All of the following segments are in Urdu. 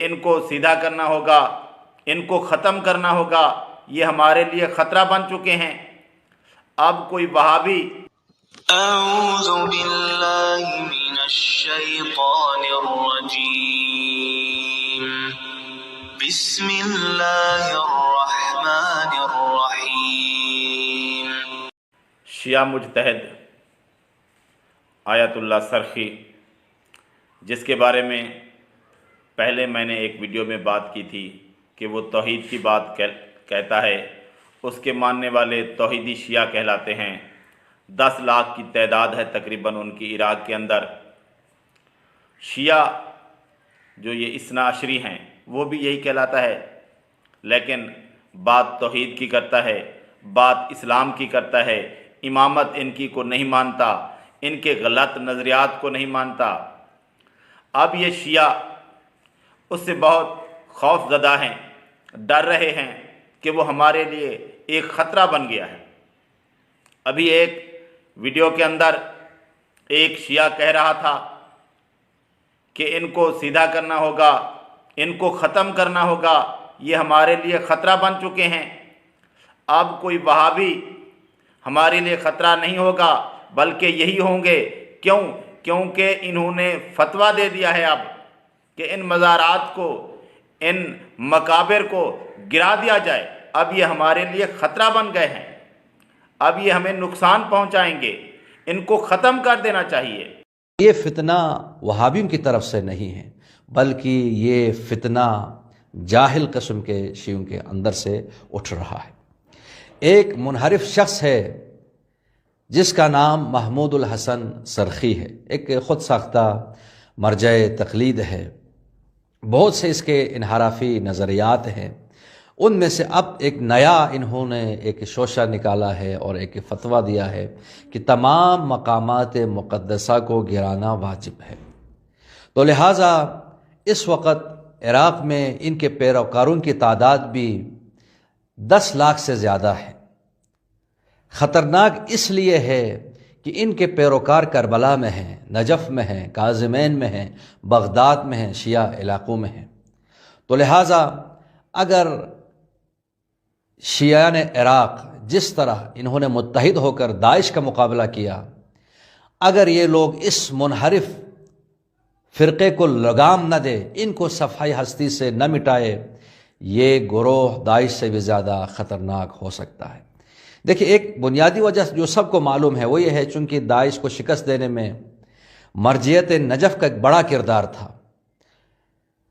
ان کو سیدھا کرنا ہوگا، ان کو ختم کرنا ہوگا، یہ ہمارے لیے خطرہ بن چکے ہیں۔ اب کوئی وہابی اعوذ باللہ من الشیطان الرجیم، بسم اللہ الرحمن الرحیم۔ شیعہ مجتہد آیت اللہ سرخی، جس کے بارے میں پہلے میں نے ایک ویڈیو میں بات کی تھی کہ وہ توحید کی بات کہتا ہے، اس کے ماننے والے توحیدی شیعہ کہلاتے ہیں۔ 10 لاکھ کی تعداد ہے تقریباً ان کی عراق کے اندر۔ شیعہ جو یہ اثنا عشری ہیں وہ بھی یہی کہلاتا ہے، لیکن بات توحید کی کرتا ہے، بات اسلام کی کرتا ہے، امامت ان کی کو نہیں مانتا، ان کے غلط نظریات کو نہیں مانتا۔ اب یہ شیعہ اس سے بہت خوف زدہ ہیں، ڈر رہے ہیں کہ وہ ہمارے لیے ایک خطرہ بن گیا ہے۔ ابھی ایک ویڈیو کے اندر ایک شیعہ کہہ رہا تھا کہ ان کو سیدھا کرنا ہوگا، ان کو ختم کرنا ہوگا، یہ ہمارے لیے خطرہ بن چکے ہیں۔ اب کوئی وہابی ہمارے لیے خطرہ نہیں ہوگا بلکہ یہی ہوں گے۔ کیونکہ انہوں نے فتویٰ دے دیا ہے اب کہ ان مزارات کو، ان مقابر کو گرا دیا جائے۔ اب یہ ہمارے لیے خطرہ بن گئے ہیں، اب یہ ہمیں نقصان پہنچائیں گے، ان کو ختم کر دینا چاہیے۔ یہ فتنہ وہابیوں کی طرف سے نہیں ہے، بلکہ یہ فتنہ جاہل قسم کے شیعوں کے اندر سے اٹھ رہا ہے۔ ایک منحرف شخص ہے جس کا نام محمود الحسن سرخی ہے، ایک خود ساختہ مرجع تقلید ہے۔ بہت سے اس کے انحرافی نظریات ہیں، ان میں سے اب ایک نیا انہوں نے ایک شوشہ نکالا ہے اور ایک فتویٰ دیا ہے کہ تمام مقامات مقدسہ کو گرانا واجب ہے۔ تو لہٰذا اس وقت عراق میں ان کے پیروکاروں کی تعداد بھی 10 لاکھ سے زیادہ ہے۔ خطرناک اس لیے ہے کہ ان کے پیروکار کربلا میں ہیں، نجف میں ہیں، کاظمین میں ہیں، بغداد میں ہیں، شیعہ علاقوں میں ہیں۔ تو لہٰذا اگر شیعان عراق جس طرح انہوں نے متحد ہو کر داعش کا مقابلہ کیا، اگر یہ لوگ اس منحرف فرقے کو لگام نہ دے، ان کو صفحۂ ہستی سے نہ مٹائے، یہ گروہ داعش سے بھی زیادہ خطرناک ہو سکتا ہے۔ دیکھیں، ایک بنیادی وجہ جو سب کو معلوم ہے وہ یہ ہے، چونکہ داعش کو شکست دینے میں مرجعیت نجف کا ایک بڑا کردار تھا۔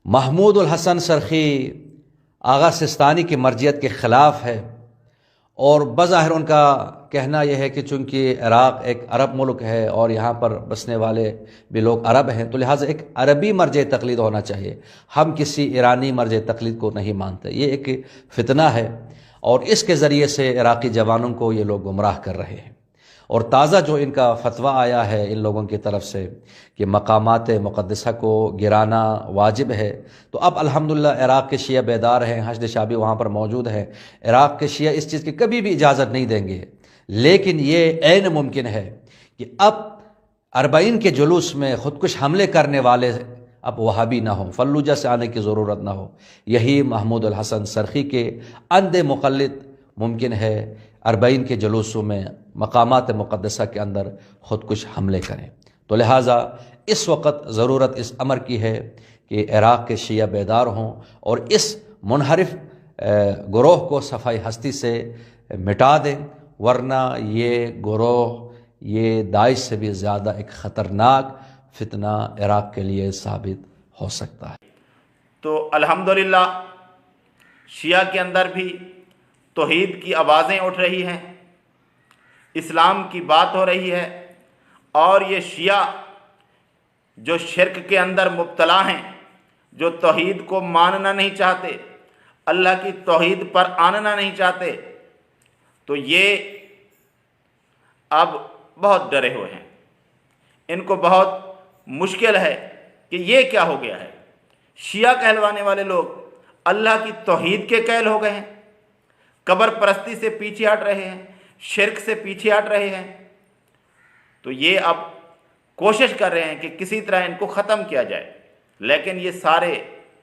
محمود الحسن سرخی آغا سستانی کی مرجعیت کے خلاف ہے، اور بظاہر ان کا کہنا یہ ہے کہ چونکہ عراق ایک عرب ملک ہے اور یہاں پر بسنے والے بھی لوگ عرب ہیں، تو لہٰذا ایک عربی مرجع تقلید ہونا چاہیے، ہم کسی ایرانی مرجع تقلید کو نہیں مانتے۔ یہ ایک فتنہ ہے، اور اس کے ذریعے سے عراقی جوانوں کو یہ لوگ گمراہ کر رہے ہیں۔ اور تازہ جو ان کا فتویٰ آیا ہے ان لوگوں کی طرف سے کہ مقامات مقدسہ کو گرانا واجب ہے، تو اب الحمدللہ عراق کے شیعہ بیدار ہیں، حشد شعبی وہاں پر موجود ہیں۔ عراق کے شیعہ اس چیز کی کبھی بھی اجازت نہیں دیں گے، لیکن یہ عین ممکن ہے کہ اب 40 کے جلوس میں خودکش حملے کرنے والے اب وہابی نہ ہوں، فلوجہ سے آنے کی ضرورت نہ ہو۔ یہی محمود الحسن سرخی کے اندھے مقلد ممکن ہے 40 کے جلوسوں میں مقامات مقدسہ کے اندر خودکش حملے کریں۔ تو لہٰذا اس وقت ضرورت اس امر کی ہے کہ عراق کے شیعہ بیدار ہوں اور اس منحرف گروہ کو صفحۂ ہستی سے مٹا دیں، ورنہ یہ گروہ یہ داعش سے بھی زیادہ ایک خطرناک فتنہ عراق کے لیے ثابت ہو سکتا ہے۔ تو الحمدللہ شیعہ کے اندر بھی توحید کی آوازیں اٹھ رہی ہیں، اسلام کی بات ہو رہی ہے، اور یہ شیعہ جو شرک کے اندر مبتلا ہیں، جو توحید کو ماننا نہیں چاہتے، اللہ کی توحید پر آننا نہیں چاہتے، تو یہ اب بہت ڈرے ہوئے ہیں۔ ان کو بہت مشکل ہے کہ یہ کیا ہو گیا ہے۔ شیعہ کہلوانے والے لوگ اللہ کی توحید کے قائل ہو گئے ہیں، قبر پرستی سے پیچھے ہٹ رہے ہیں، شرک سے پیچھے ہٹ رہے ہیں۔ تو یہ اب کوشش کر رہے ہیں کہ کسی طرح ان کو ختم کیا جائے، لیکن یہ سارے